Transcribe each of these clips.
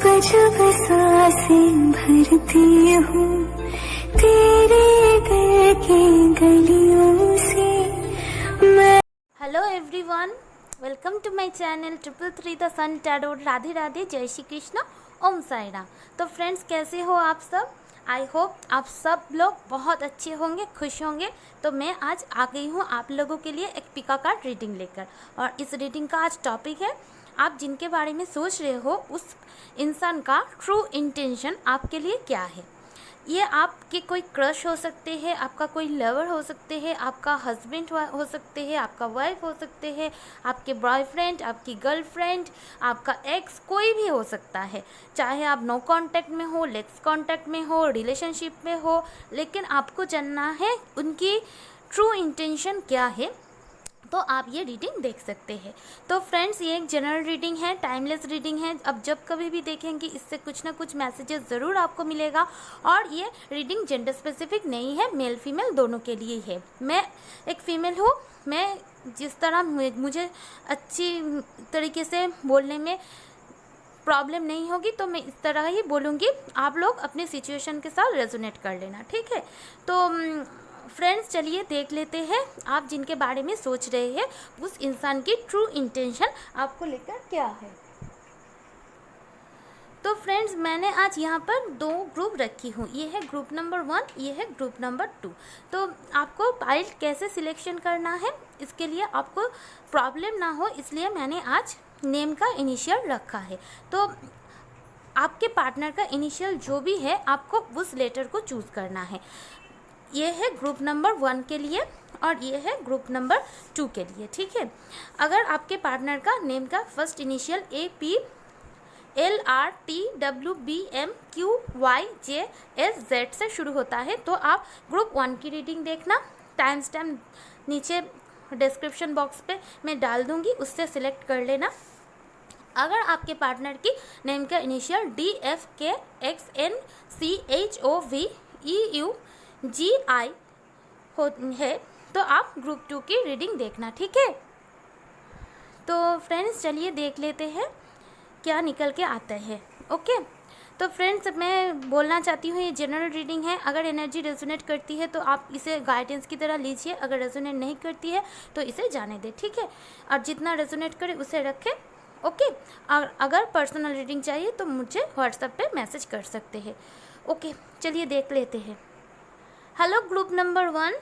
जब सांसें भरती हूँ तेरे दिल की गलियों से मैं। Hello everyone, welcome to my channel 333 the sun tarot. Radhe Radhe, जय श्री कृष्ण, ओम साई राम। तो फ्रेंड्स, कैसे हो आप सब? आई होप आप सब लोग बहुत अच्छे होंगे, खुश होंगे। तो मैं आज आ गई हूँ आप लोगों के लिए एक पिका कार्ड रीडिंग लेकर। और इस रीडिंग का आज टॉपिक है, आप जिनके बारे में सोच रहे हो उस इंसान का ट्रू इंटेंशन आपके लिए क्या है। ये आपके कोई क्रश हो सकते हैं, आपका कोई लवर हो सकते हैं, आपका हस्बैंड हो सकते हैं, आपका वाइफ हो सकते हैं, आपके बॉयफ्रेंड, आपकी गर्लफ्रेंड, आपका एक्स, कोई भी हो सकता है। चाहे आप नो कांटेक्ट में हो, लेस कांटेक्ट में हो, रिलेशनशिप में हो, लेकिन आपको जानना है उनकी ट्रू इंटेंशन क्या है। तो आप ये रीडिंग देख सकते हैं। तो फ्रेंड्स, ये एक जनरल रीडिंग है, टाइमलेस रीडिंग है। अब जब कभी भी देखेंगे इससे कुछ ना कुछ मैसेजेस ज़रूर आपको मिलेगा। और ये रीडिंग जेंडर स्पेसिफिक नहीं है, मेल फीमेल दोनों के लिए है। मैं एक फ़ीमेल हूँ, मैं जिस तरह मुझे अच्छी तरीके से बोलने में प्रॉब्लम नहीं होगी तो मैं इस तरह ही बोलूँगी। आप लोग अपने सिचुएशन के साथ रेजोनेट कर लेना, ठीक है। तो फ्रेंड्स, चलिए देख लेते हैं आप जिनके बारे में सोच रहे हैं उस इंसान की ट्रू इंटेंशन आपको लेकर क्या है। तो फ्रेंड्स, मैंने आज यहाँ पर दो ग्रुप रखी हूँ। ये है ग्रुप नंबर 1, ये है ग्रुप नंबर 2। तो आपको पाइल कैसे सिलेक्शन करना है, इसके लिए आपको प्रॉब्लम ना हो, इसलिए मैंने आज नेम का इनिशियल रखा है। तो आपके पार्टनर का इनिशियल जो भी है, आपको उस लेटर को चूज़ करना है। ये है ग्रुप नंबर 1 के लिए और ये है ग्रुप नंबर 2 के लिए, ठीक है। अगर आपके पार्टनर का नेम का फर्स्ट इनिशियल APLRTWBMQYJSZ से शुरू होता है तो आप ग्रुप 1 की रीडिंग देखना। टाइम स्टैम्प नीचे डिस्क्रिप्शन बॉक्स पे मैं डाल दूँगी, उससे सिलेक्ट कर लेना। अगर आपके पार्टनर की नेम का इनिशियल DFKXNCHOVEUGI है तो आप ग्रुप 2 की रीडिंग देखना, ठीक है। तो फ्रेंड्स, चलिए देख लेते हैं क्या निकल के आता है। ओके, तो फ्रेंड्स, मैं बोलना चाहती हूँ ये जनरल रीडिंग है। अगर एनर्जी रेजोनेट करती है तो आप इसे गाइडेंस की तरह लीजिए, अगर रेजोनेट नहीं करती है तो इसे जाने दें, ठीक है। और जितना रेजोनेट करे उसे रखें, ओके। और अगर पर्सनल रीडिंग चाहिए तो मुझे व्हाट्सएप पे मैसेज कर सकते हैं, ओके। चलिए देख लेते हैं। हेलो ग्रुप नंबर 1,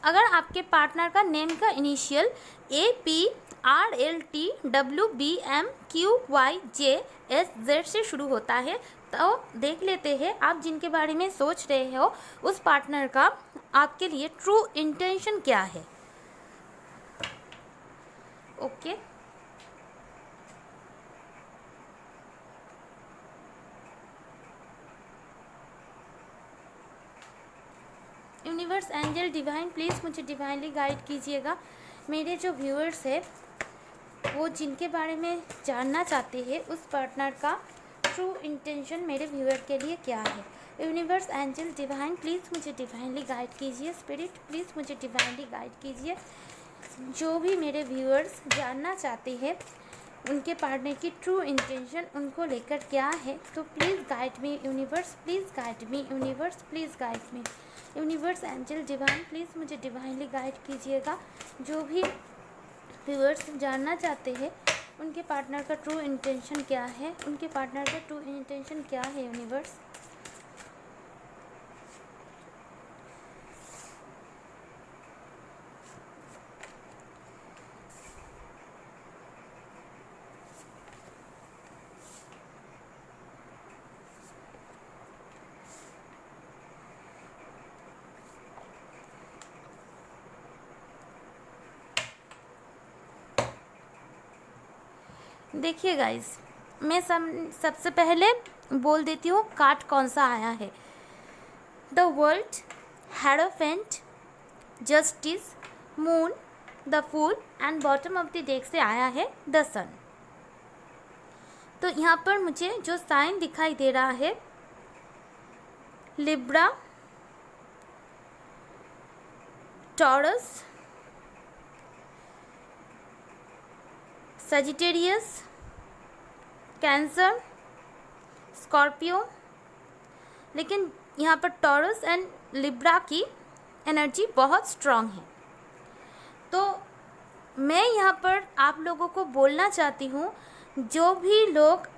अगर आपके पार्टनर का नेम का इनिशियल APRLTWBMQYJSZ से शुरू होता है तो देख लेते हैं आप जिनके बारे में सोच रहे हो उस पार्टनर का आपके लिए ट्रू इंटेंशन क्या है, okay. Universe, angel, divine, please मुझे डिवाइनली गाइड कीजिएगा। मेरे जो व्यूअर्स है वो जिनके बारे में जानना चाहते हैं उस पार्टनर का ट्रू इंटेंशन मेरे व्यूअर के लिए क्या है। यूनिवर्स, एंजल, डिवाइन, प्लीज़ मुझे डिवाइनली गाइड कीजिए। स्पिरिट, प्लीज़ मुझे डिवाइनली गाइड कीजिए। जो भी मेरे व्यूअर्स जानना चाहते हैं उनके पार्टनर की ट्रू इंटेंशन उनको लेकर क्या है, तो please guide me universe, please guide me universe, please guide me universe, angel, divine, please मुझे डिवाइनली गाइड कीजिएगा। जो भी व्यूअर्स जानना चाहते हैं उनके पार्टनर का ट्रू इंटेंशन क्या है, उनके पार्टनर का ट्रू इंटेंशन क्या है यूनिवर्स। देखिए गाइस, मैं सबसे पहले बोल देती हूँ कार्ड कौन सा आया है। The world, hierophant, justice, moon, the fool and bottom of the deck से आया है द सन। तो यहाँ पर मुझे जो साइन दिखाई दे रहा है, Libra, taurus, Sagittarius, cancer, Scorpio, लेकिन यहाँ पर टॉरस एंड लिब्रा की एनर्जी बहुत स्ट्रॉन्ग है। तो मैं यहाँ पर आप लोगों को बोलना चाहती हूँ, जो भी लोग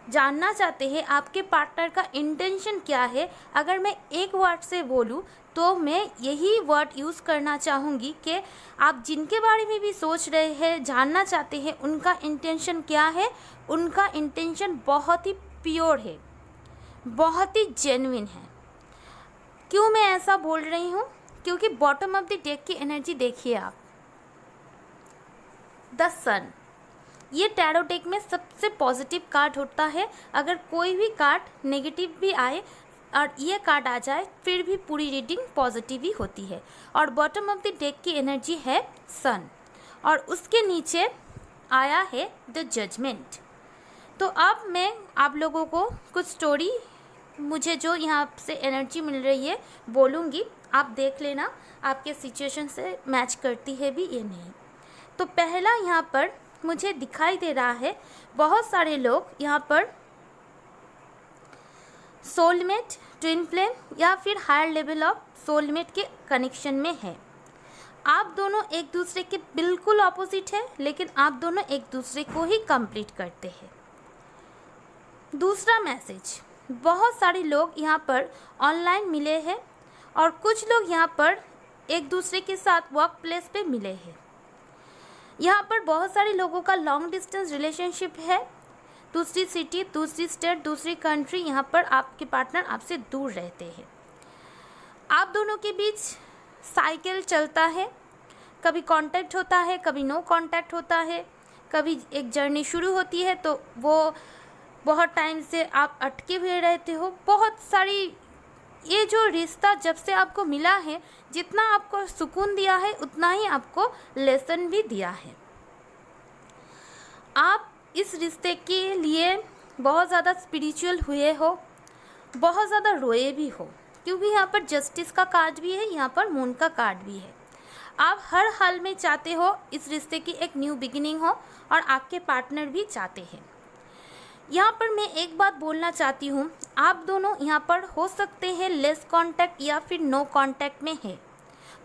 जानना चाहते हैं आपके पार्टनर का इंटेंशन क्या है, अगर मैं एक वर्ड से बोलूँ तो मैं यही वर्ड यूज़ करना चाहूँगी कि आप जिनके बारे में भी सोच रहे हैं, जानना चाहते हैं, उनका इंटेंशन क्या है। उनका इंटेंशन बहुत ही प्योर है, बहुत ही जेन्युइन है। क्यों मैं ऐसा बोल रही हूँ? क्योंकि बॉटम ऑफ द डेक की एनर्जी देखिए आप, द सन। ये टैरो डेक में सबसे पॉजिटिव कार्ड होता है। अगर कोई भी कार्ड नेगेटिव भी आए और ये कार्ड आ जाए फिर भी पूरी रीडिंग पॉजिटिव ही होती है। और बॉटम ऑफ द डेक की एनर्जी है सन, और उसके नीचे आया है द जजमेंट। तो अब मैं आप लोगों को कुछ स्टोरी, मुझे जो यहाँ से एनर्जी मिल रही है बोलूँगी, आप देख लेना आपके सिचुएशन से मैच करती है भी या नहीं। तो पहला यहाँ पर मुझे दिखाई दे रहा है, बहुत सारे लोग यहाँ पर सोलमेट, ट्विन फ्लेम या फिर हायर लेवल ऑफ सोलमेट के कनेक्शन में है। आप दोनों एक दूसरे के बिल्कुल ऑपोजिट है, लेकिन आप दोनों एक दूसरे को ही कंप्लीट करते हैं। दूसरा मैसेज, बहुत सारे लोग यहाँ पर ऑनलाइन मिले हैं और कुछ लोग यहाँ पर एक दूसरे के साथ वर्क प्लेस पे मिले हैं। यहाँ पर बहुत सारे लोगों का लॉन्ग डिस्टेंस रिलेशनशिप है, दूसरी सिटी, दूसरी स्टेट, दूसरी कंट्री, यहाँ पर आपके पार्टनर आपसे दूर रहते हैं। आप दोनों के बीच साइकिल चलता है, कभी कांटेक्ट होता है, कभी नो कांटेक्ट होता है, कभी एक जर्नी शुरू होती है तो वो बहुत टाइम से आप अटके हुए रहते हो। बहुत सारी, ये जो रिश्ता जब से आपको मिला है, जितना आपको सुकून दिया है उतना ही आपको लेसन भी दिया है। आप इस रिश्ते के लिए बहुत ज़्यादा स्पिरिचुअल हुए हो, बहुत ज़्यादा रोए भी हो, क्योंकि यहाँ पर जस्टिस का कार्ड भी है, यहाँ पर मून का कार्ड भी है। आप हर हाल में चाहते हो इस रिश्ते की एक न्यू बिगिनिंग हो, और आपके पार्टनर भी चाहते हैं। यहाँ पर मैं एक बात बोलना चाहती हूँ, आप दोनों यहाँ पर हो सकते हैं लेस कांटेक्ट या फिर नो कांटेक्ट में है,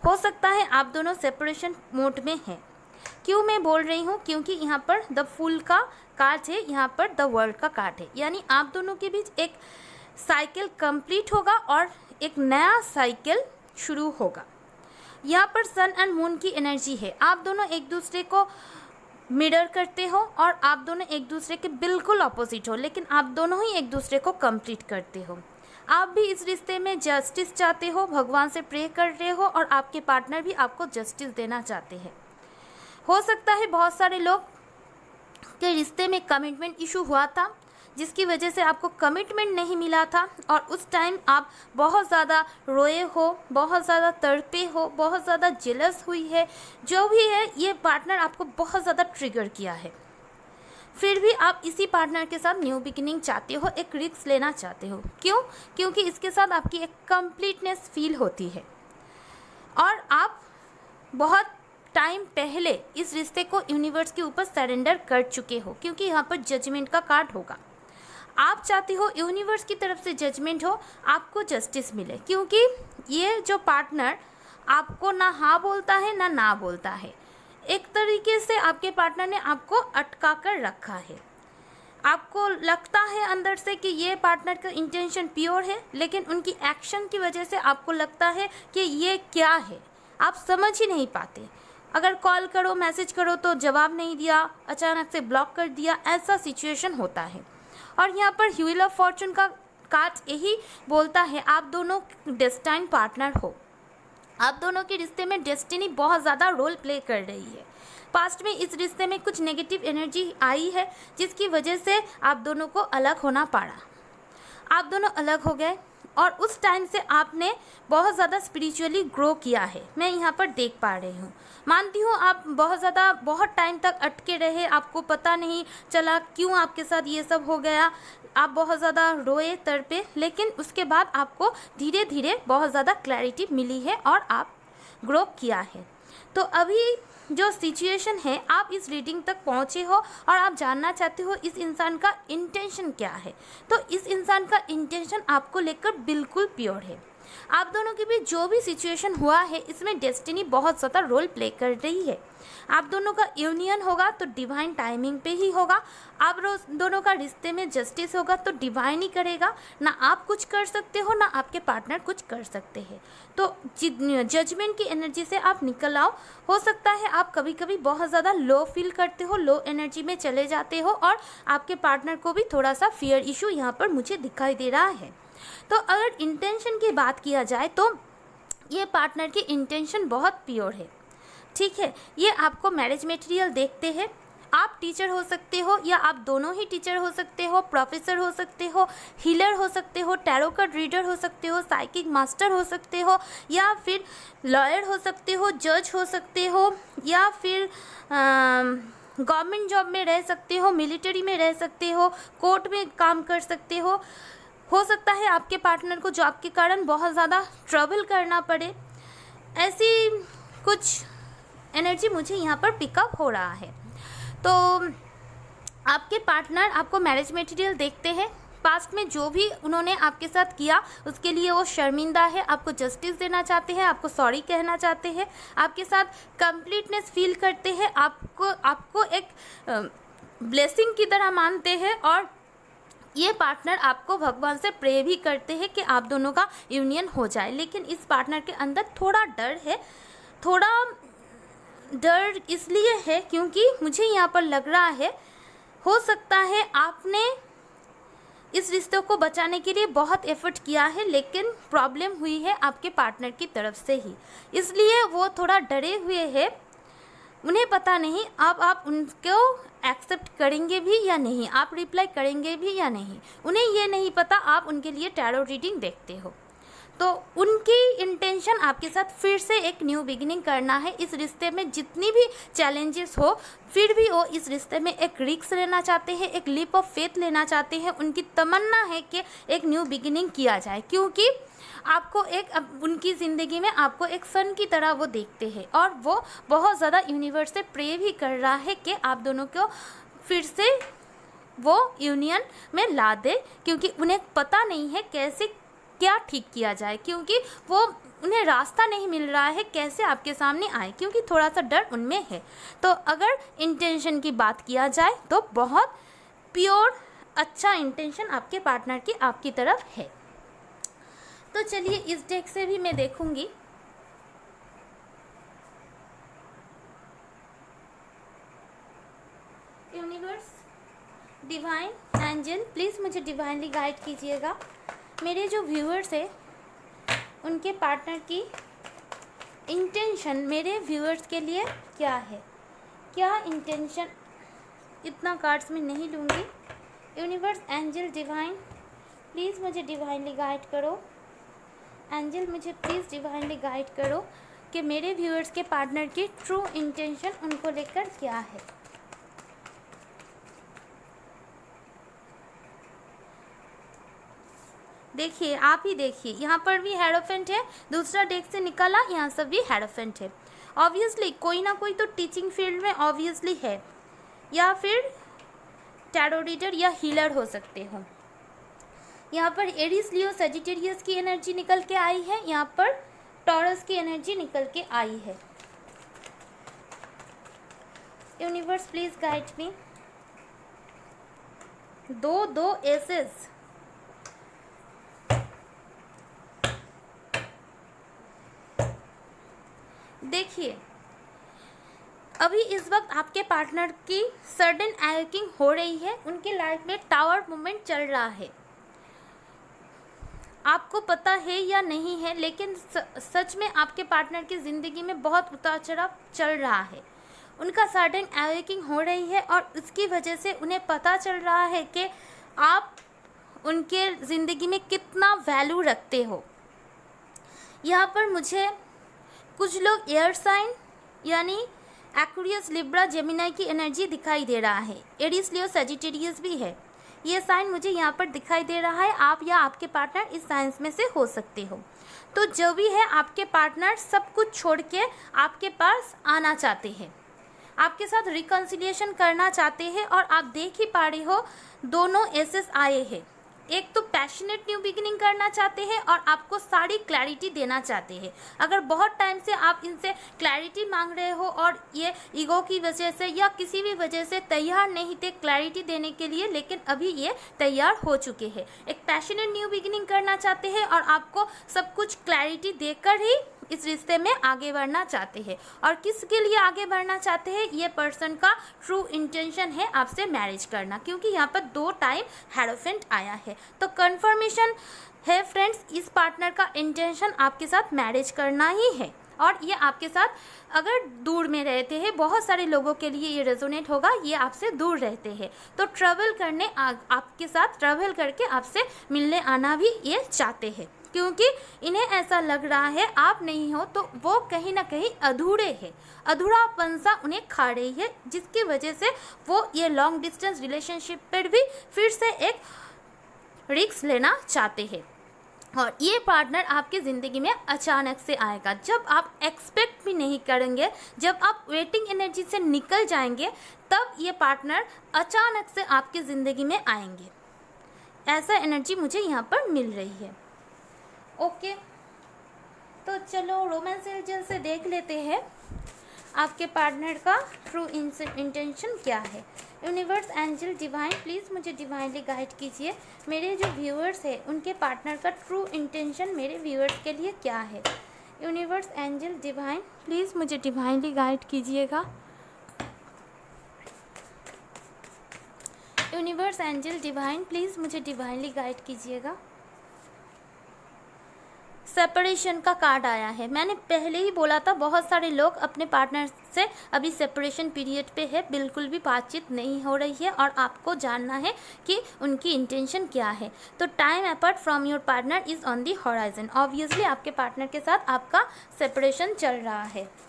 हो सकता है आप दोनों सेपरेशन मोड में हैं। क्यों मैं बोल रही हूँ? क्योंकि यहाँ पर द फूल का कार्ड है, यहाँ पर द वर्ल्ड का कार्ड है, यानी आप दोनों के बीच एक साइकिल कंप्लीट होगा और एक नया साइकिल शुरू होगा। यहाँ पर सन एंड मून की एनर्जी है। आप दोनों एक दूसरे को मिरर करते हो और आप दोनों एक दूसरे के बिल्कुल ऑपोजिट हो, लेकिन आप दोनों ही एक दूसरे को कंप्लीट करते हो। आप भी इस रिश्ते में जस्टिस चाहते हो, भगवान से प्रे कर रहे हो, और आपके पार्टनर भी आपको जस्टिस देना चाहते हैं। हो सकता है बहुत सारे लोग के रिश्ते में कमिटमेंट इशू हुआ था, जिसकी वजह से आपको कमिटमेंट नहीं मिला था, और उस टाइम आप बहुत ज़्यादा रोए हो, बहुत ज़्यादा तड़पे हो, बहुत ज़्यादा जेलस हुई है। जो भी है, ये पार्टनर आपको बहुत ज़्यादा ट्रिगर किया है। फिर भी आप इसी पार्टनर के साथ न्यू बिगिनिंग चाहते हो, एक रिस्क लेना चाहते हो। क्यों? क्योंकि इसके साथ आपकी एक कंप्लीटनेस फील होती है, और आप बहुत टाइम पहले इस रिश्ते को यूनिवर्स के ऊपर सरेंडर कर चुके हो, क्योंकि यहाँ पर जजमेंट का कार्ड होगा। आप चाहते हो यूनिवर्स की तरफ से जजमेंट हो, आपको जस्टिस मिले, क्योंकि ये जो पार्टनर आपको ना हाँ बोलता है ना बोलता है। एक तरीके से आपके पार्टनर ने आपको अटका कर रखा है। आपको लगता है अंदर से कि ये पार्टनर का इंटेंशन प्योर है, लेकिन उनकी एक्शन की वजह से आपको लगता है कि ये क्या है, आप समझ ही नहीं पाते। अगर कॉल करो, मैसेज करो तो जवाब नहीं दिया, अचानक से ब्लॉक कर दिया, ऐसा सिचुएशन होता है। और यहाँ पर व्हील ऑफ फॉर्चून का कार्ड यही बोलता है, आप दोनों डेस्टाइन पार्टनर हो। आप दोनों के रिश्ते में डेस्टिनी बहुत ज़्यादा रोल प्ले कर रही है। पास्ट में इस रिश्ते में कुछ नेगेटिव एनर्जी आई है, जिसकी वजह से आप दोनों को अलग होना पड़ा। आप दोनों अलग हो गए, और उस टाइम से आपने बहुत ज़्यादा स्पिरिचुअली ग्रो किया है, मैं यहाँ पर देख पा रही हूँ। मानती हूँ आप बहुत टाइम तक अटके रहे, आपको पता नहीं चला क्यों आपके साथ ये सब हो गया। आप बहुत ज़्यादा रोए, तड़पे, लेकिन उसके बाद आपको धीरे धीरे बहुत ज़्यादा क्लैरिटी मिली है और आप ग्रो किया है। तो अभी जो सिचुएशन है, आप इस रीडिंग तक पहुँचे हो और आप जानना चाहते हो इस इंसान का इंटेंशन क्या है। तो इस इंसान का इंटेंशन आपको लेकर बिल्कुल प्योर है। आप दोनों के बीच जो भी सिचुएशन हुआ है, इसमें डेस्टिनी बहुत ज़्यादा रोल प्ले कर रही है। आप दोनों का यूनियन होगा तो डिवाइन टाइमिंग पे ही होगा। आप दोनों का रिश्ते में जस्टिस होगा तो डिवाइन ही करेगा। ना आप कुछ कर सकते हो, ना आपके पार्टनर कुछ कर सकते हैं। तो जजमेंट की एनर्जी से आप निकल आओ। हो सकता है आप कभी कभी बहुत ज़्यादा लो फील करते हो, लो एनर्जी में चले जाते हो, और आपके पार्टनर को भी थोड़ा सा फियर इशू यहाँ पर मुझे दिखाई दे रहा है। तो अगर इंटेंशन की बात किया जाए तो ये पार्टनर की इंटेंशन बहुत प्योर है, ठीक है। ये आपको मैरिज मटेरियल देखते हैं। आप टीचर हो सकते हो या आप दोनों ही टीचर हो सकते हो, प्रोफेसर हो सकते हो, हीलर हो सकते हो, टैरो कार्ड रीडर हो सकते हो, साइकिक मास्टर हो सकते हो, या फिर लॉयर हो सकते हो, जज हो सकते हो, या फिर गवर्नमेंट जॉब में रह सकते हो, मिलिट्री में रह सकते हो, कोर्ट में काम कर सकते हो सकता है आपके पार्टनर को जॉब के कारण बहुत ज़्यादा ट्रबल करना पड़े। ऐसी कुछ एनर्जी मुझे यहाँ पर पिकअप हो रहा है। तो आपके पार्टनर आपको मैरिज मटेरियल देखते हैं। पास्ट में जो भी उन्होंने आपके साथ किया उसके लिए वो शर्मिंदा है, आपको जस्टिस देना चाहते हैं, आपको सॉरी कहना चाहते हैं, आपके साथ कंप्लीटनेस फील करते हैं, आपको एक ब्लेसिंग की तरह मानते हैं, और ये पार्टनर आपको भगवान से प्रे भी करते हैं कि आप दोनों का यूनियन हो जाए। लेकिन इस पार्टनर के अंदर थोड़ा डर है। थोड़ा डर इसलिए है क्योंकि मुझे यहाँ पर लग रहा है, हो सकता है आपने इस रिश्ते को बचाने के लिए बहुत एफर्ट किया है, लेकिन प्रॉब्लम हुई है आपके पार्टनर की तरफ से ही, इसलिए वो थोड़ा डरे हुए हैं। उन्हें पता नहीं अब आप उनको एक्सेप्ट करेंगे भी या नहीं, आप रिप्लाई करेंगे भी या नहीं। उन्हें ये नहीं पता आप उनके लिए टैरो रीडिंग देखते हो। तो उनकी इंटेंशन आपके साथ फिर से एक न्यू बिगिनिंग करना है। इस रिश्ते में जितनी भी चैलेंजेस हो, फिर भी वो इस रिश्ते में एक रिस्क लेना चाहते हैं, एक लीप ऑफ फेथ लेना चाहते हैं। उनकी तमन्ना है कि एक न्यू बिगिनिंग किया जाए, क्योंकि आपको उनकी ज़िंदगी में आपको एक सन की तरह वो देखते हैं, और वो बहुत ज़्यादा यूनिवर्स से प्रे भी कर रहा है कि आप दोनों को फिर से वो यूनियन में ला दे, क्योंकि उन्हें पता नहीं है कैसे क्या ठीक किया जाए, क्योंकि वो उन्हें रास्ता नहीं मिल रहा है कैसे आपके सामने आए, क्योंकि थोड़ा सा डर उनमें है। तो अगर इंटेंशन की बात किया जाए तो बहुत प्योर अच्छा इंटेंशन आपके पार्टनर की आपकी तरफ है। तो चलिए इस डेक से भी मैं देखूंगी। यूनिवर्स, डिवाइन, एंजल, प्लीज़ मुझे डिवाइनली गाइड कीजिएगा। मेरे जो व्यूअर्स है उनके पार्टनर की इंटेंशन मेरे व्यूअर्स के लिए क्या है, क्या इंटेंशन, इतना कार्ड्स में नहीं लूँगी। यूनिवर्स, एंजल, डिवाइन, प्लीज़ मुझे डिवाइनली गाइड करो। एंजल, मुझे प्लीज़ डिवाइनली गाइड करो कि मेरे व्यूअर्स के पार्टनर की ट्रू इंटेंशन उनको लेकर क्या है। देखिए, आप ही देखिए, यहाँ पर भी हेरोफेंट है, दूसरा डेक से निकला, यहाँ सब भी हेरोफेंट है। ऑब्वियसली कोई ना कोई तो टीचिंग फील्ड में ऑब्वियसली है, या फिर टैरो रीडर या हीलर हो सकते हो। यहाँ पर एरीज, लियो, सजिटेरियस की एनर्जी निकल के आई है, यहाँ पर टॉरस की एनर्जी निकल के आई है। Universe, please guide me. दो एसेस, देखिए अभी इस वक्त आपके पार्टनर की सडन एवकिंग हो रही है, उनकी लाइफ में टावर मूवमेंट चल रहा है। आपको पता है या नहीं है, लेकिन सच में आपके पार्टनर की ज़िंदगी में बहुत उतार चढ़ाव चल रहा है। उनका सडन एवकिंग हो रही है और इसकी वजह से उन्हें पता चल रहा है कि आप उनके ज़िंदगी में कितना वैल्यू रखते हो। यहाँ पर मुझे कुछ लोग एयर साइन यानी एक्वेरियस, लिब्रा, जेमिनाई की एनर्जी दिखाई दे रहा है। एरीज, लियो, सजिटेरियस भी है। ये साइन मुझे यहाँ पर दिखाई दे रहा है, आप या आपके पार्टनर इस साइंस में से हो सकते हो। तो जो भी है आपके पार्टनर सब कुछ छोड़ के आपके पास आना चाहते हैं, आपके साथ रिकन्सिलिएशन करना चाहते हैं। और आप देख ही पा रहे हो दोनों एसेस आए हैं। एक तो पैशनेट न्यू बिगिनिंग करना चाहते हैं और आपको सारी क्लैरिटी देना चाहते हैं। अगर बहुत टाइम से आप इनसे क्लैरिटी मांग रहे हो और ये ईगो की वजह से या किसी भी वजह से तैयार नहीं थे क्लैरिटी देने के लिए, लेकिन अभी ये तैयार हो चुके हैं। एक पैशनेट न्यू बिगिनिंग करना चाहते हैं और आपको सब कुछ क्लैरिटी देकर ही इस रिश्ते में आगे बढ़ना चाहते हैं। और किसके लिए आगे बढ़ना चाहते हैं, ये पर्सन का ट्रू इंटेंशन है आपसे मैरिज करना, क्योंकि यहाँ पर 2 टाइम हेरोफेंट आया है। तो कंफर्मेशन है फ्रेंड्स, इस पार्टनर का इंटेंशन आपके साथ मैरिज करना ही है। और ये आपके साथ अगर दूर में रहते हैं, बहुत सारे लोगों के लिए ये रेजोनेट होगा, ये आपसे दूर रहते हैं तो ट्रैवल करने आपके साथ ट्रैवल करके आपसे मिलने आना भी ये चाहते हैं, क्योंकि इन्हें ऐसा लग रहा है आप नहीं हो तो वो कहीं ना कहीं अधूरे हैं, अधूरापन सा उन्हें खा रही है, जिसकी वजह से वो ये लॉन्ग डिस्टेंस रिलेशनशिप पर भी फिर से एक रिस्क लेना चाहते हैं। और ये पार्टनर आपकी ज़िंदगी में अचानक से आएगा, जब आप एक्सपेक्ट भी नहीं करेंगे, जब आप वेटिंग एनर्जी से निकल जाएंगे, तब ये पार्टनर अचानक से आपकी ज़िंदगी में आएंगे। ऐसा एनर्जी मुझे यहाँ पर मिल रही है। ओके, तो चलो रोमांस एंजल से देख लेते हैं आपके पार्टनर का ट्रू इंटेंशन क्या है। यूनिवर्स एंजल डिवाइन प्लीज़ मुझे डिवाइनली गाइड कीजिए, मेरे जो व्यूअर्स हैं उनके पार्टनर का ट्रू इंटेंशन मेरे व्यूअर्स के लिए क्या है। यूनिवर्स एंजल डिवाइन प्लीज़ मुझे डिवाइनली गाइड कीजिएगा। यूनिवर्स एंजल डिवाइन प्लीज़ मुझे डिवाइनली गाइड कीजिएगा। सेपरेशन का कार्ड आया है। मैंने पहले ही बोला था बहुत सारे लोग अपने पार्टनर से अभी सेपरेशन पीरियड पे है, बिल्कुल भी बातचीत नहीं हो रही है और आपको जानना है कि उनकी इंटेंशन क्या है। तो time apart from your partner is on the horizon. Obviously आपके पार्टनर के साथ आपका सेपरेशन चल रहा है।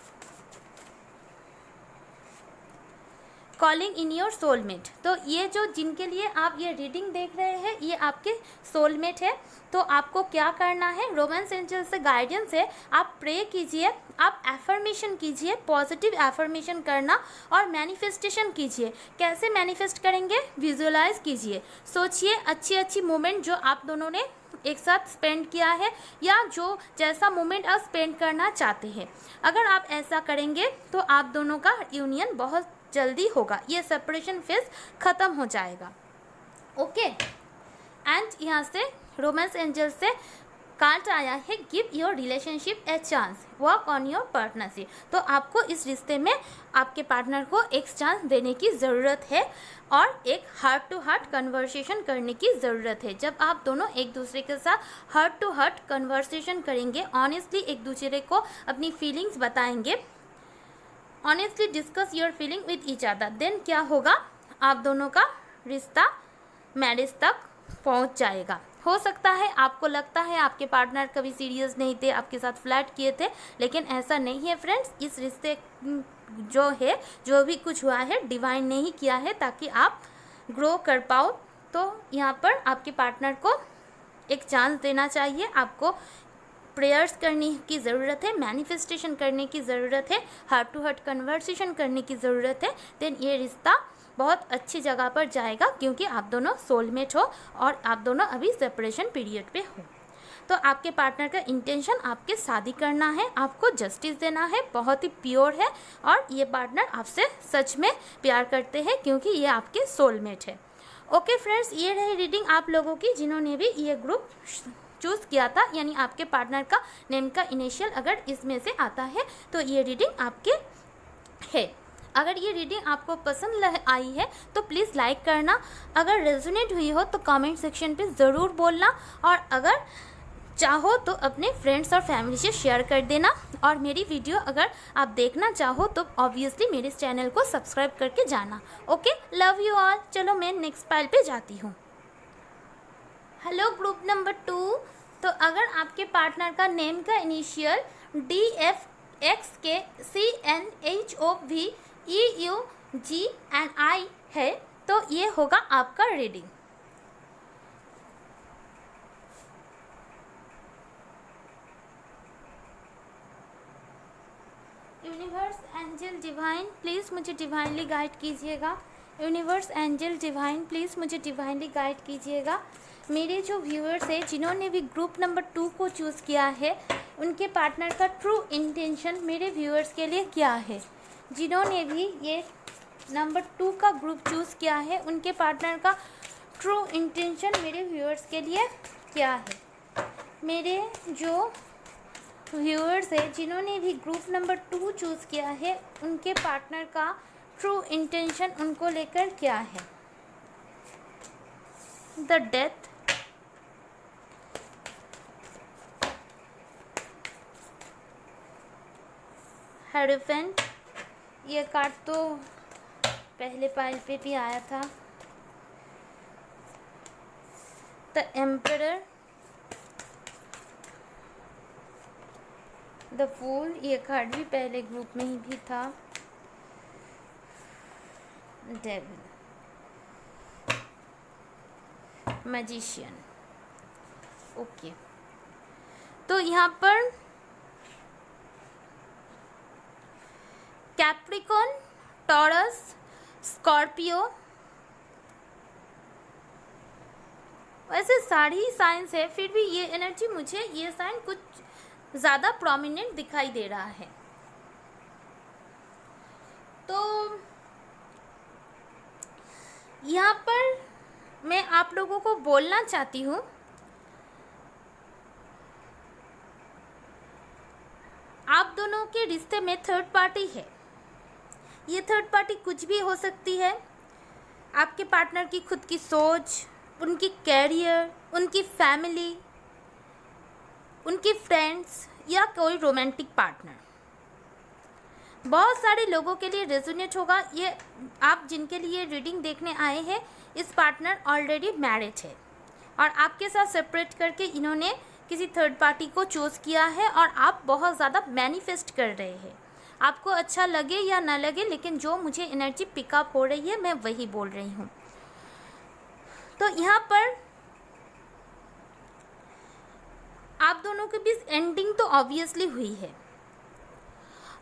कॉलिंग इन योर सोलमेट, तो ये जो जिनके लिए आप ये रीडिंग देख रहे हैं ये आपके सोलमेट है। तो आपको क्या करना है, रोमांस एंजल से गाइडेंस है, आप प्रे कीजिए, आप एफर्मेशन कीजिए, पॉजिटिव एफर्मेशन करना और मैनिफेस्टेशन कीजिए। कैसे मैनिफेस्ट करेंगे, विजुअलाइज कीजिए, सोचिए अच्छी अच्छी मोमेंट जो आप दोनों ने एक साथ स्पेंड किया है या जो जैसा मोमेंट आप स्पेंड करना चाहते हैं। अगर आप ऐसा करेंगे तो आप दोनों का यूनियन बहुत जल्दी होगा, ये सेपरेशन फेज ख़त्म हो जाएगा। ओके, एंड यहाँ से रोमांस एंजल से कार्ड आया है give your relationship a chance, work on your partnership. तो आपको इस रिश्ते में आपके पार्टनर को एक चांस देने की ज़रूरत है और एक हार्ट टू हार्ट कन्वर्सेशन करने की ज़रूरत है। जब आप दोनों एक दूसरे के साथ हार्ट टू हार्ट कन्वर्सेशन करेंगे, ऑनेस्टली एक दूसरे को अपनी फीलिंग्स बताएंगे, honestly discuss your feeling with each other, then क्या होगा, आप दोनों का रिश्ता मैरिज तक पहुंच जाएगा। हो सकता है आपको लगता है आपके पार्टनर कभी सीरियस नहीं थे, आपके साथ फ्लर्ट किए थे, लेकिन ऐसा नहीं है फ्रेंड्स। इस रिश्ते जो है, जो भी कुछ हुआ है, डिवाइन ने ही किया है ताकि आप ग्रो कर पाओ। तो यहाँ पर आपके पार्टनर को एक चांस देना चाहिए, आपको प्रेयर्स करने की ज़रूरत है, मैनिफेस्टेशन करने की ज़रूरत है, हार्ट टू हार्ट कन्वर्सेशन करने की ज़रूरत है। देन ये रिश्ता बहुत अच्छी जगह पर जाएगा, क्योंकि आप दोनों सोलमेट हो और आप दोनों अभी सेपरेशन पीरियड पे हो। तो आपके पार्टनर का इंटेंशन आपके शादी करना है, आपको जस्टिस देना है, बहुत ही प्योर है और ये पार्टनर आपसे सच में प्यार करते हैं, क्योंकि ये आपके सोलमेट है। ओके फ्रेंड्स, ये रही रीडिंग आप लोगों की जिन्होंने भी ये ग्रुप चूज़ किया था, यानी आपके पार्टनर का नेम का इनिशियल अगर इसमें से आता है तो ये रीडिंग आपके है। अगर ये रीडिंग आपको पसंद आई है तो प्लीज़ लाइक करना, अगर रेजोनेट हुई हो तो कमेंट सेक्शन पे ज़रूर बोलना और अगर चाहो तो अपने फ्रेंड्स और फैमिली से शेयर कर देना। और मेरी वीडियो अगर आप देखना चाहो तो ऑब्वियसली मेरे इस चैनल को सब्सक्राइब करके जाना। Okay, love you all. चलो मैं नेक्स्ट पाइल पे जाती हूँ। हेलो ग्रुप नंबर 2, तो अगर आपके पार्टनर का नेम का इनिशियल DFXKCNHOVEUGNI है तो ये होगा आपका रीडिंग। एंजल डिवाइन प्लीज़ मुझे डिवाइनली गाइड कीजिएगा। यूनिवर्स एंजल डिवाइन प्लीज़ मुझे डिवाइनली गाइड कीजिएगा। मेरे जो व्यूअर्स हैं जिन्होंने भी ग्रुप नंबर 2 को चूज़ किया है, उनके पार्टनर का ट्रू इंटेंशन मेरे व्यूअर्स के लिए क्या है। जिन्होंने भी ये नंबर 2 का ग्रुप चूज़ किया है, उनके पार्टनर का ट्रू इंटेंशन मेरे व्यूअर्स के लिए क्या है। मेरे जो व्यूअर्स है जिन्होंने भी ग्रुप नंबर 2 चूज़ किया है, उनके पार्टनर का ट्रू इंटेंशन उनको लेकर क्या है। द डेथ, हेरोफेंट, ये कार्ड तो पहले पाइल पे भी आया था। द एम्परर, द फूल, ये कार्ड भी पहले ग्रुप में ही भी था। Devil, magician. ओके, तो यहाँ पर कैप्रिकॉर्न, टॉरस, स्कॉर्पियो, वैसे सारी साइंस है, फिर भी ये एनर्जी मुझे ये साइन कुछ ज़्यादा प्रोमिनेंट दिखाई दे रहा है। तो यहाँ पर मैं आप लोगों को बोलना चाहती हूँ, आप दोनों के रिश्ते में थर्ड पार्टी है। ये थर्ड पार्टी कुछ भी हो सकती है। आपके पार्टनर की खुद की सोच, उनकी कैरियर, उनकी फैमिली, उनकी फ्रेंड्स या कोई रोमांटिक पार्टनर। बहुत सारे लोगों के लिए रेजोनेट होगा। ये आप जिनके लिए रीडिंग देखने आए हैं, इस पार्टनर ऑलरेडी मैरिड है और आपके साथ सेपरेट करके इन्होंने किसी थर्ड पार्टी को चूज़ किया है और आप बहुत ज़्यादा मैनिफेस्ट कर रहे हैं। आपको अच्छा लगे या ना लगे, लेकिन जो मुझे एनर्जी पिकअप हो रही है मैं वही बोल रही हूँ। तो यहाँ पर आप दोनों के बीच एंडिंग तो ऑब्वियसली हुई है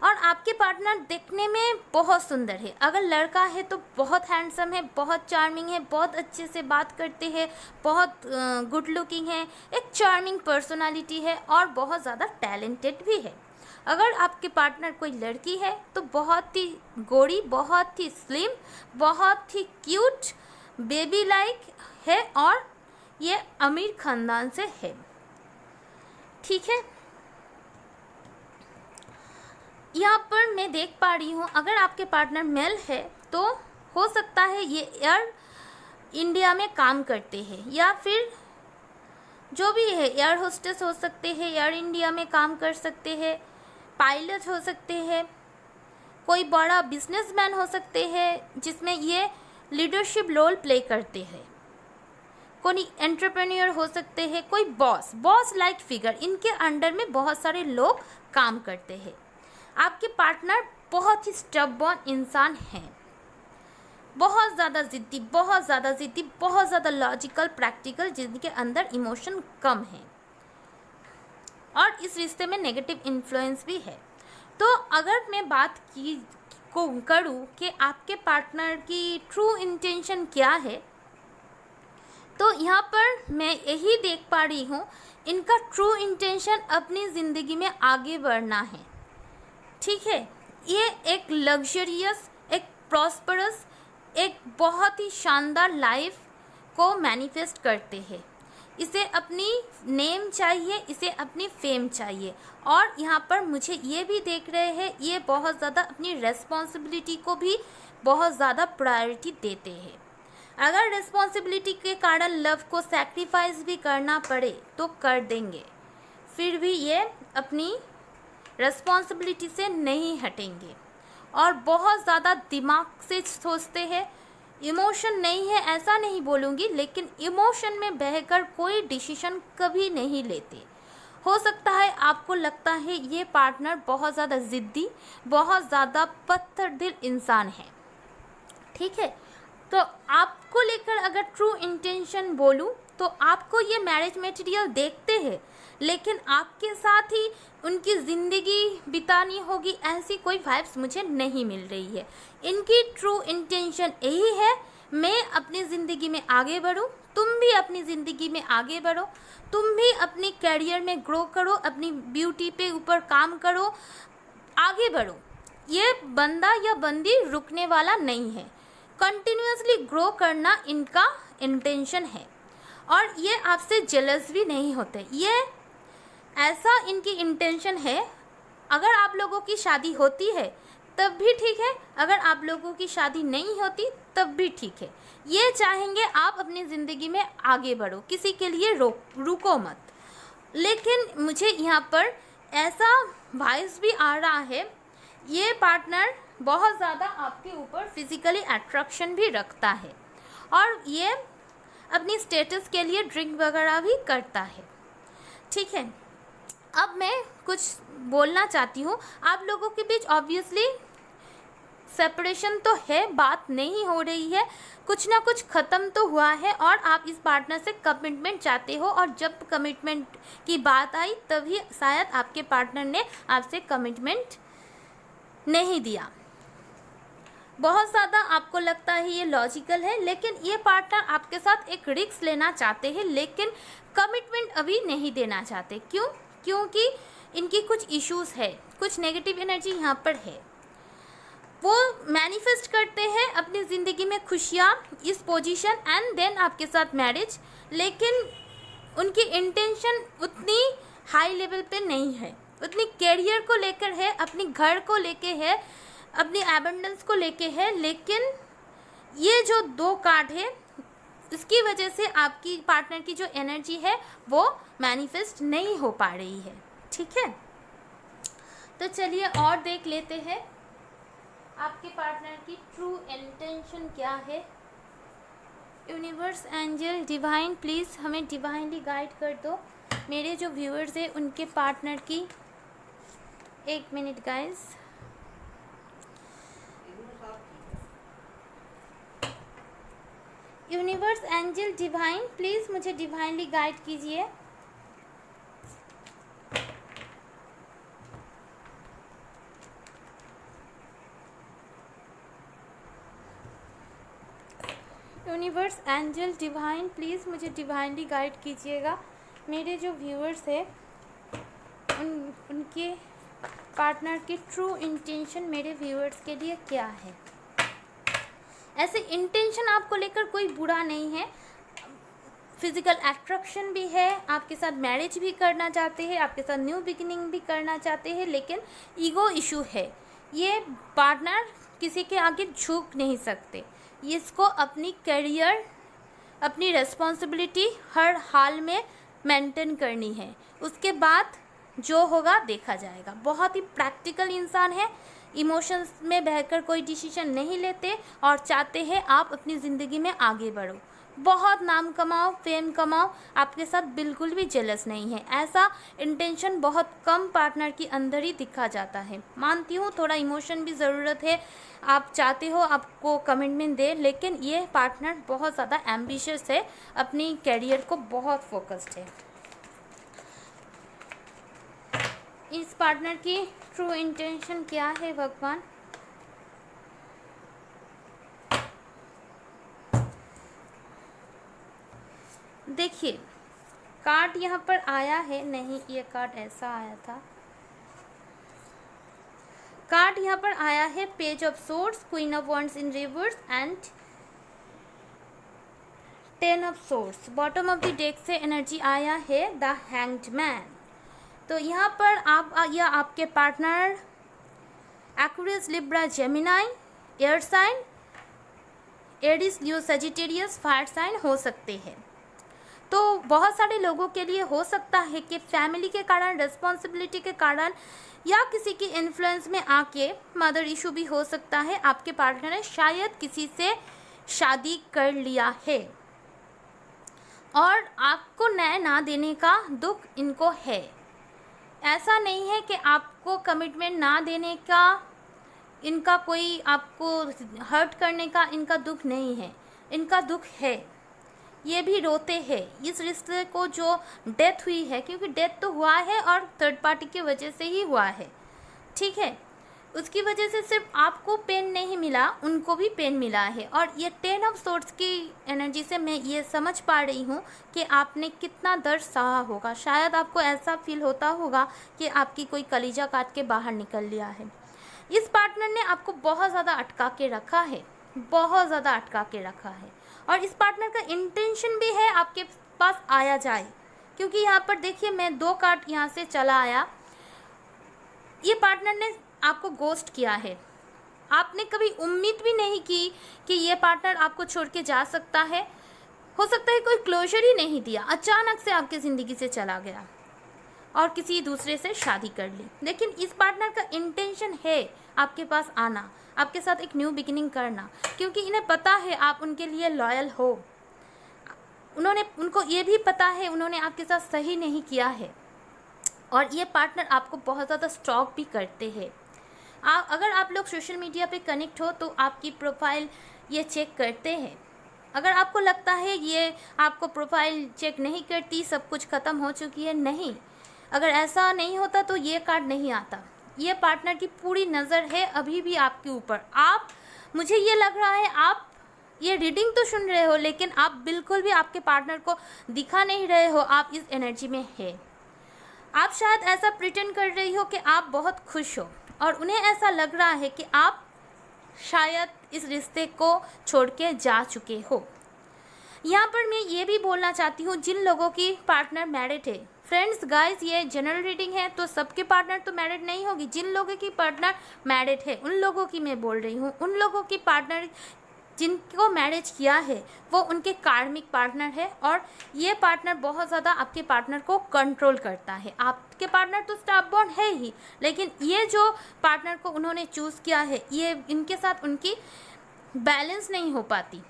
और आपके पार्टनर देखने में बहुत सुंदर है। अगर लड़का है तो बहुत हैंडसम है, बहुत चार्मिंग है, बहुत अच्छे से बात करते हैं, बहुत गुड लुकिंग है, एक चार्मिंग पर्सनालिटी है और बहुत ज़्यादा टैलेंटेड भी है। अगर आपके पार्टनर कोई लड़की है तो बहुत ही गोरी, बहुत ही स्लिम, बहुत ही क्यूट, बेबी लाइक है और ये अमीर ख़ानदान से है। ठीक है, यहाँ पर मैं देख पा रही हूँ, अगर आपके पार्टनर मेल है तो हो सकता है ये एयर इंडिया में काम करते हैं या फिर जो भी है, एयर होस्टेस हो सकते हैं, एयर इंडिया में काम कर सकते हैं, पायलट हो सकते हैं, कोई बड़ा बिजनेसमैन हो सकते हैं जिसमें ये लीडरशिप रोल प्ले करते हैं, कोई एंटरप्रेन्योर हो सकते हैं, कोई बॉस लाइक फिगर, इनके अंडर में बहुत सारे लोग काम करते हैं। आपके पार्टनर बहुत ही स्टबॉर्न इंसान हैं, बहुत ज़्यादा ज़िद्दी, बहुत ज़्यादा लॉजिकल, प्रैक्टिकल, जिनके अंदर इमोशन कम है और इस रिश्ते में नेगेटिव इन्फ्लुएंस भी है। तो अगर मैं बात करूँ कि आपके पार्टनर की ट्रू इंटेंशन क्या है, तो यहाँ पर मैं यही देख पा रही हूँ, इनका ट्रू इंटेंशन अपनी ज़िंदगी में आगे बढ़ना है। ठीक है, ये एक लग्जरियस, एक प्रॉस्परस, एक बहुत ही शानदार लाइफ को मैनिफेस्ट करते हैं। इसे अपनी नेम चाहिए, इसे अपनी फेम चाहिए और यहाँ पर मुझे ये भी देख रहे हैं, ये बहुत ज़्यादा अपनी रेस्पॉन्सिबिलिटी को भी बहुत ज़्यादा प्रायोरिटी देते हैं। अगर रिस्पॉन्सिबिलिटी के कारण लव को सैक्रिफाइस भी करना पड़े तो कर देंगे, फिर भी ये अपनी रिस्पॉन्सिबिलिटी से नहीं हटेंगे और बहुत ज़्यादा दिमाग से सोचते हैं। इमोशन नहीं है ऐसा नहीं बोलूँगी, लेकिन इमोशन में बहकर कोई डिसीजन कभी नहीं लेते। हो सकता है आपको लगता है ये पार्टनर बहुत ज़्यादा ज़िद्दी, बहुत ज़्यादा पत्थर दिल इंसान है। ठीक है, तो आपको लेकर अगर ट्रू इंटेंशन बोलूँ तो आपको ये मैरिज मटेरियल देखते हैं, लेकिन आपके साथ ही उनकी ज़िंदगी बितानी होगी, ऐसी कोई वाइब्स मुझे नहीं मिल रही है। इनकी ट्रू इंटेंशन यही है, मैं अपनी ज़िंदगी में आगे बढ़ूं, तुम भी अपनी ज़िंदगी में आगे बढ़ो, तुम भी अपनी कैरियर में ग्रो करो, अपनी ब्यूटी पे ऊपर काम करो, आगे बढ़ो। ये बंदा या बंदी रुकने वाला नहीं है, कंटिन्यूसली ग्रो करना इनका इंटेंशन है। और ये आपसे जेलस भी नहीं होते, ये ऐसा इनकी इंटेंशन है। अगर आप लोगों की शादी होती है तब भी ठीक है, अगर आप लोगों की शादी नहीं होती तब भी ठीक है। ये चाहेंगे आप अपनी ज़िंदगी में आगे बढ़ो, किसी के लिए रुको मत। लेकिन मुझे यहाँ पर ऐसा वाइब्स भी आ रहा है, ये पार्टनर बहुत ज़्यादा आपके ऊपर फिजिकली अट्रैक्शन भी रखता है और ये अपनी स्टेटस के लिए ड्रिंक वगैरह भी करता है। ठीक है, अब मैं कुछ बोलना चाहती हूँ। आप लोगों के बीच ऑब्वियसली सेपरेशन तो है, बात नहीं हो रही है, कुछ ना कुछ ख़त्म तो हुआ है और आप इस पार्टनर से कमिटमेंट चाहते हो। और जब कमिटमेंट की बात आई तभी शायद आपके पार्टनर ने आपसे कमिटमेंट नहीं दिया। बहुत ज़्यादा आपको लगता है ये लॉजिकल है, लेकिन ये पार्टनर आपके साथ एक रिस्क लेना चाहते हैं, लेकिन कमिटमेंट अभी नहीं देना चाहते। क्यों? क्योंकि इनकी कुछ इश्यूज़ है, कुछ नेगेटिव एनर्जी यहाँ पर है। वो मैनिफेस्ट करते हैं अपनी ज़िंदगी में खुशियाँ, इस पोजीशन एंड देन आपके साथ मैरिज, लेकिन उनकी इंटेंशन उतनी हाई लेवल पे नहीं है, उतनी कैरियर को लेकर है, अपनी घर को लेके है, अपनी एबंडेंस को लेके है। लेकिन ये जो दो कार्ड है, इसकी वजह से आपकी पार्टनर की जो एनर्जी है वो मैनिफेस्ट नहीं हो पा रही है। ठीक है, तो चलिए और देख लेते हैं आपके पार्टनर की ट्रू इंटेंशन क्या है। यूनिवर्स, एंजल, डिवाइन, प्लीज़ हमें डिवाइनली गाइड कर दो। मेरे जो व्यूअर्स हैं उनके पार्टनर की, एक minute guys, universe, angel, divine, please मुझे डिवाइनली गाइड कीजिए। यूनिवर्स, एंजल, डिवाइन, प्लीज़ मुझे डिवाइनली गाइड कीजिएगा। मेरे जो व्यूअर्स हैं उनके पार्टनर की ट्रू इंटेंशन मेरे व्यूअर्स के लिए क्या है। ऐसे इंटेंशन आपको लेकर कोई बुरा नहीं है, फिजिकल अट्रैक्शन भी है, आपके साथ मैरिज भी करना चाहते हैं, आपके साथ न्यू बिगिनिंग भी करना चाहते हैं, लेकिन ईगो इशू है। ये पार्टनर किसी के आगे झुक नहीं सकते, इसको अपनी करियर, अपनी रिस्पॉन्सिबिलिटी हर हाल में मेंटेन करनी है, उसके बाद जो होगा देखा जाएगा। बहुत ही प्रैक्टिकल इंसान है, इमोशंस में बहकर कोई डिसीजन नहीं लेते और चाहते हैं आप अपनी ज़िंदगी में आगे बढ़ो, बहुत नाम कमाओ, फेम कमाओ, आपके साथ बिल्कुल भी जेलस नहीं है। ऐसा इंटेंशन बहुत कम पार्टनर के अंदर ही दिखा जाता है। मानती हूँ थोड़ा इमोशन भी ज़रूरत है, आप चाहते हो आपको कमिटमेंट दे, लेकिन ये पार्टनर बहुत ज़्यादा एम्बिशियस है, अपनी कैरियर को बहुत फोकस्ड है। इस पार्टनर की ट्रू इंटेंशन क्या है भगवान? देखिए, कार्ड यहाँ पर आया है, नहीं ये कार्ड ऐसा आया था। कार्ड यहाँ पर आया है page of swords, queen of wands in reverse and 10 of swords. Bottom of the deck से एनर्जी आया है द हैंग्ड मैन। तो यहाँ पर आप या आपके partner Aquarius, Libra, Gemini, air sign, Aries, Leo, Sagittarius, fire sign हो सकते हैं। तो बहुत सारे लोगों के लिए हो सकता है कि फैमिली के कारण, रिस्पॉन्सिबिलिटी के कारण या किसी की इन्फ्लुएंस में आके मदर इशू भी हो सकता है। आपके पार्टनर ने शायद किसी से शादी कर लिया है और आपको न्याय ना देने का दुख इनको है। ऐसा नहीं है कि आपको कमिटमेंट ना देने का इनका कोई, आपको हर्ट करने का इनका दुख नहीं है, इनका दुख है। ये भी रोते हैं इस रिश्ते को जो डेथ हुई है, क्योंकि डेथ तो हुआ है और थर्ड पार्टी की वजह से ही हुआ है, ठीक है। उसकी वजह से सिर्फ आपको पेन नहीं मिला, उनको भी पेन मिला है। और ये 10 ऑफ सोर्ड्स की एनर्जी से मैं ये समझ पा रही हूँ कि आपने कितना दर्द सहा होगा। शायद आपको ऐसा फील होता होगा कि आपकी कोई कलीजा काट के बाहर निकल लिया है। इस पार्टनर ने आपको बहुत ज़्यादा अटका के रखा है, बहुत ज़्यादा अटका के रखा है। और इस पार्टनर का इंटेंशन भी है आपके पास आया जाए, क्योंकि यहाँ पर देखिए मैं 2 कार्ड यहाँ से चला आया। ये पार्टनर ने आपको गोस्ट किया है। आपने कभी उम्मीद भी नहीं की कि ये पार्टनर आपको छोड़ के जा सकता है। हो सकता है कोई क्लोजर ही नहीं दिया, अचानक से आपकी ज़िंदगी से चला गया और किसी दूसरे से शादी कर ली। लेकिन इस पार्टनर का इंटेंशन है आपके पास आना, आपके साथ एक न्यू बिगिनिंग करना, क्योंकि इन्हें पता है आप उनके लिए लॉयल हो। उनको ये भी पता है उन्होंने आपके साथ सही नहीं किया है। और ये पार्टनर आपको बहुत ज़्यादा स्टॉक भी करते हैं। अगर आप लोग सोशल मीडिया पे कनेक्ट हो तो आपकी प्रोफाइल ये चेक करते हैं। अगर आपको लगता है ये आपको प्रोफाइल चेक नहीं करती, सब कुछ ख़त्म हो चुकी है, नहीं, अगर ऐसा नहीं होता तो ये कार्ड नहीं आता। ये पार्टनर की पूरी नज़र है अभी भी आपके ऊपर। मुझे ये लग रहा है आप ये रीडिंग तो सुन रहे हो, लेकिन आप बिल्कुल भी आपके पार्टनर को दिखा नहीं रहे हो आप इस एनर्जी में है। आप शायद ऐसा प्रिटेंड कर रही हो कि आप बहुत खुश हो और उन्हें ऐसा लग रहा है कि आप शायद इस रिश्ते को छोड़ के जा चुके हो। यहाँ पर मैं ये भी बोलना चाहती हूँ जिन लोगों की पार्टनर मैरिड है, फ्रेंड्स गाइस ये जनरल रीडिंग है तो सबके पार्टनर तो मैरिड नहीं होगी। जिन लोगों की पार्टनर मैरिड है उन लोगों की मैं बोल रही हूँ। उन लोगों की पार्टनर जिनको मैरिज किया है वो उनके कार्मिक पार्टनर है और ये पार्टनर बहुत ज़्यादा आपके पार्टनर को कंट्रोल करता है। आपके पार्टनर तो स्टबॉर्न है ही, लेकिन ये जो पार्टनर को उन्होंने चूज़ किया है ये इनके साथ उनकी बैलेंस नहीं हो पाती,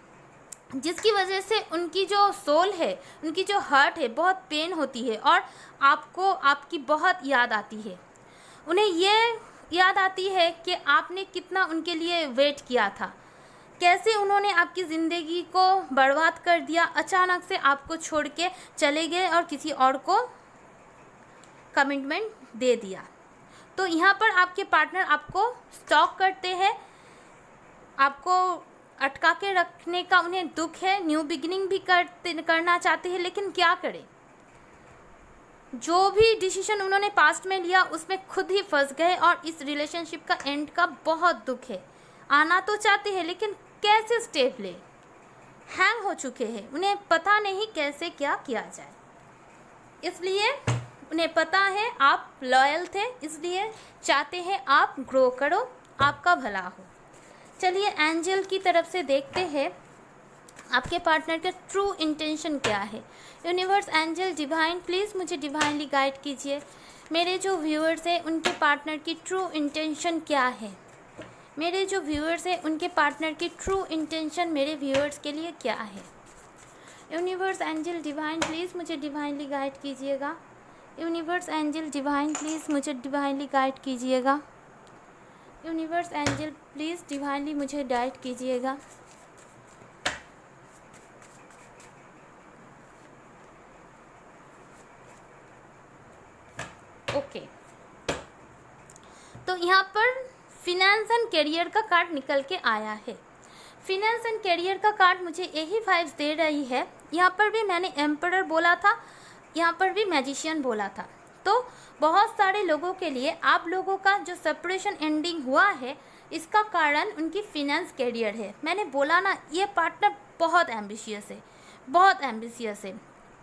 जिसकी वजह से उनकी जो सोल है, उनकी जो हार्ट है बहुत पेन होती है और आपको आपकी बहुत याद आती है। उन्हें ये याद आती है कि आपने कितना उनके लिए वेट किया था, कैसे उन्होंने आपकी ज़िंदगी को बर्बाद कर दिया, अचानक से आपको छोड़ के चले गए और किसी और को कमिटमेंट दे दिया। तो यहाँ पर आपके पार्टनर आपको स्टॉक करते हैं, आपको अटका के रखने का उन्हें दुख है, न्यू बिगिनिंग भी करना चाहते हैं, लेकिन क्या करें। जो भी डिसीजन उन्होंने पास्ट में लिया उसमें खुद ही फंस गए और इस रिलेशनशिप का एंड का बहुत दुख है। आना तो चाहते हैं लेकिन कैसे स्टेप ले, हैंग हो चुके हैं, उन्हें पता नहीं कैसे क्या किया जाए। इसलिए उन्हें पता है आप लॉयल थे, इसलिए चाहते हैं आप ग्रो करो, आपका भला हो। चलिए एंजल की तरफ से देखते हैं आपके पार्टनर का ट्रू इंटेंशन क्या है। यूनिवर्स, एंजल, डिवाइन, प्लीज़ मुझे डिवाइनली गाइड कीजिए। मेरे जो व्यूअर्स हैं उनके पार्टनर की ट्रू इंटेंशन क्या है। मेरे जो व्यूअर्स हैं उनके पार्टनर की ट्रू इंटेंशन मेरे व्यूअर्स के लिए क्या है। यूनिवर्स, एंजल, डिवाइन, प्लीज़ मुझे डिवाइनली गाइड कीजिएगा। यूनिवर्स, एंजल, डिवाइन, प्लीज़ मुझे डिवाइनली गाइड कीजिएगा। यूनिवर्स, एंजल, प्लीज़ डिवाइनली मुझे गाइड कीजिएगा। ओके, तो यहाँ पर फिनेंस एंड करियर का कार्ड निकल के आया है। फिनेंस एंड करियर का कार्ड मुझे यही वाइब्स दे रही है। यहाँ पर भी मैंने एम्परर बोला था, यहाँ पर भी मैजिशियन बोला था। तो बहुत सारे लोगों के लिए आप लोगों का जो सेपरेशन एंडिंग हुआ है इसका कारण उनकी फिनेंस करियर है। मैंने बोला ना, ये पार्टनर बहुत एम्बिशियस है, बहुत एम्बिशियस है,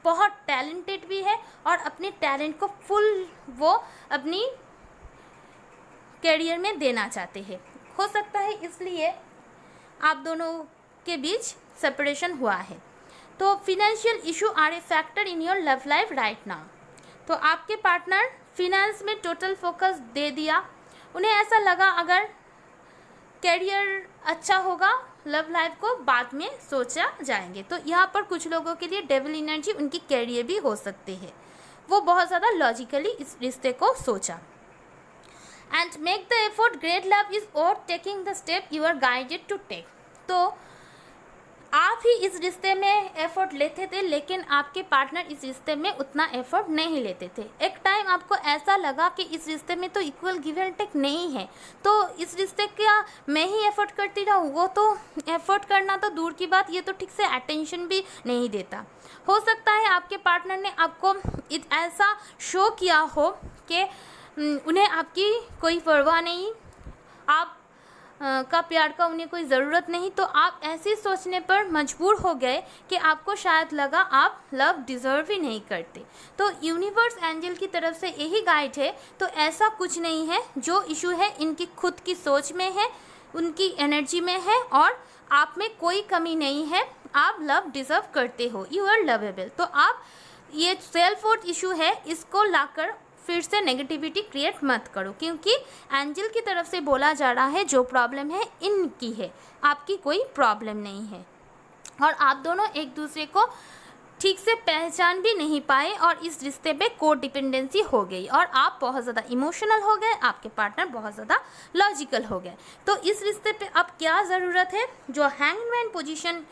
बहुत टैलेंटेड भी है और अपने टैलेंट को फुल वो अपनी करियर में देना चाहते हैं। हो सकता है इसलिए आप दोनों के बीच सेपरेशन हुआ है। तो financial issue are a factor in your love life right now. तो आपके पार्टनर फिनेंस में टोटल फोकस दे दिया। उन्हें ऐसा लगा अगर करियर अच्छा होगा, लव लाइफ को बाद में सोचा जाएंगे। तो यहाँ पर कुछ लोगों के लिए डेविल एनर्जी उनकी करियर भी हो सकती है। वो बहुत ज़्यादा लॉजिकली इस रिश्ते को सोचा। And make the effort, great love is worth taking the step you are guided to take। तो आप भी इस रिश्ते में एफर्ट लेते थे, लेकिन आपके पार्टनर इस रिश्ते में उतना एफर्ट नहीं लेते थे। एक टाइम आपको ऐसा लगा कि इस रिश्ते में तो इक्वल गिव एंड टेक नहीं है, तो इस रिश्ते का मैं ही एफर्ट करती रहूँ। वो तो एफर्ट करना तो दूर की बात, ये तो ठीक से अटेंशन भी नहीं देता। हो सकता है आपके पार्टनर ने आपको ऐसा शो किया हो कि उन्हें आपकी कोई परवाह नहीं, आप का प्यार का उन्हें कोई ज़रूरत नहीं, तो आप ऐसे सोचने पर मजबूर हो गए कि आपको शायद लगा आप लव डिज़र्व ही नहीं करते। तो यूनिवर्स एंजल की तरफ से यही गाइड है, तो ऐसा कुछ नहीं है। जो इशू है इनकी खुद की सोच में है, उनकी एनर्जी में है, और आप में कोई कमी नहीं है। आप लव डिज़र्व करते हो, यू आर लवेबल। तो आप ये सेल्फ वर्थ इशू है, इसको लाकर फिर से नेगेटिविटी क्रिएट मत करो, क्योंकि एंजल की तरफ से बोला जा रहा है जो प्रॉब्लम है इनकी है, आपकी कोई प्रॉब्लम नहीं है। और आप दोनों एक दूसरे को ठीक से पहचान भी नहीं पाए और इस रिश्ते पे को डिपेंडेंसी हो गई और आप बहुत ज़्यादा इमोशनल हो गए, आपके पार्टनर बहुत ज़्यादा लॉजिकल हो गए। तो इस रिश्ते पे अब क्या ज़रूरत है? जो हैंगमैन पोजीशन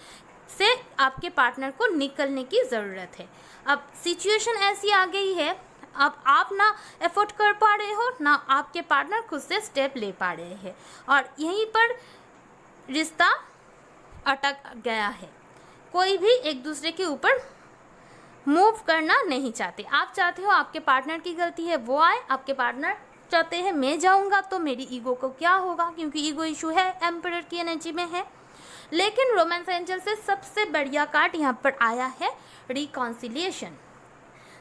से आपके पार्टनर को निकलने की ज़रूरत है। अब सिचुएशन ऐसी आ गई है, अब आप ना एफर्ट कर पा रहे हो, ना आपके पार्टनर खुद से स्टेप ले पा रहे हैं, और यहीं पर रिश्ता अटक गया है। कोई भी एक दूसरे के ऊपर मूव करना नहीं चाहते। आप चाहते हो आपके पार्टनर की गलती है वो आए, आपके पार्टनर चाहते हैं मैं जाऊंगा तो मेरी ईगो को क्या होगा, क्योंकि ईगो इशू है, एम्परर की एनर्जी में है। लेकिन रोमांस एंजल से सबसे बढ़िया कार्ड यहाँ पर आया है reconciliation.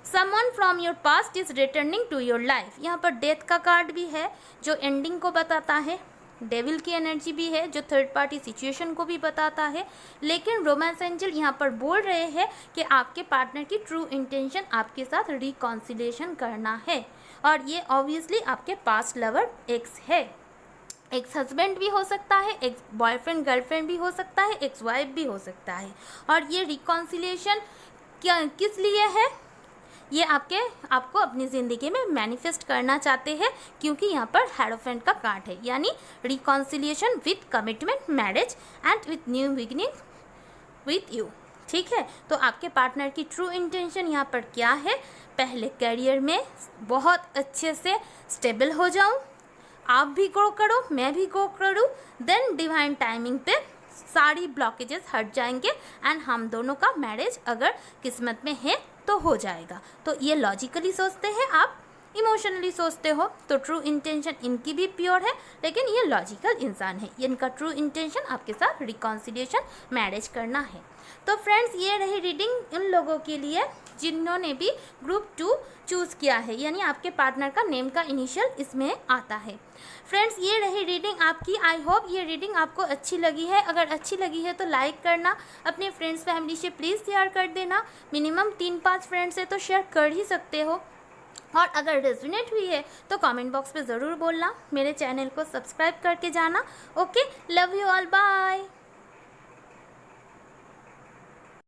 Someone from your past is returning to your life. यहाँ पर डेथ का कार्ड भी है जो एंडिंग को बताता है, डेविल की एनर्जी भी है जो थर्ड पार्टी सिचुएशन को भी बताता है। लेकिन रोमांस एंजल यहाँ पर बोल रहे हैं कि आपके पार्टनर की ट्रू इंटेंशन आपके साथ रिकॉन्सिलिएशन करना है, और ये ऑब्वियसली आपके पास्ट लवर एक्स है। एक्स हस्बैंड भी हो सकता है, एक्स बॉयफ्रेंड गर्लफ्रेंड भी हो सकता है, एक्स वाइफ भी हो सकता है। और ये रिकॉन्सिलिएशन क्या किस लिए है? ये आपको अपनी ज़िंदगी में मैनिफेस्ट करना चाहते हैं, क्योंकि यहाँ पर हेरोफेंट का कार्ड है, यानी reconciliation with commitment, marriage and with new beginning with you. ठीक है, तो आपके पार्टनर की ट्रू इंटेंशन यहाँ पर क्या है? पहले करियर में बहुत अच्छे से स्टेबल हो जाऊँ, आप भी ग्रो करो, मैं भी ग्रो करूँ, देन डिवाइन टाइमिंग पे सारी ब्लॉकेजेस हट जाएंगे एंड हम दोनों का मैरिज अगर किस्मत में है तो हो जाएगा। तो ये लॉजिकली सोचते हैं, आप इमोशनली सोचते हो। तो ट्रू इंटेंशन इनकी भी प्योर है, लेकिन ये लॉजिकल इंसान है। इनका ट्रू इंटेंशन आपके साथ रिकॉन्सिलिएशन, मैरिज करना है। तो फ्रेंड्स, ये रही रीडिंग उन लोगों के लिए जिन्होंने भी ग्रुप 2 चूज़ किया है, यानी आपके पार्टनर का नेम का इनिशियल इसमें आता है। फ्रेंड्स, ये रही रीडिंग आपकी। आई होप ये रीडिंग आपको अच्छी लगी है। अगर अच्छी लगी है तो लाइक करना, अपने फ्रेंड्स फैमिली से प्लीज़ शेयर कर देना। मिनिमम 3-5 फ्रेंड्स से तो शेयर कर ही सकते हो। और अगर रेजोनेट हुई है तो कमेंट बॉक्स पे ज़रूर बोलना। मेरे चैनल को सब्सक्राइब करके जाना। Okay, love you all, bye.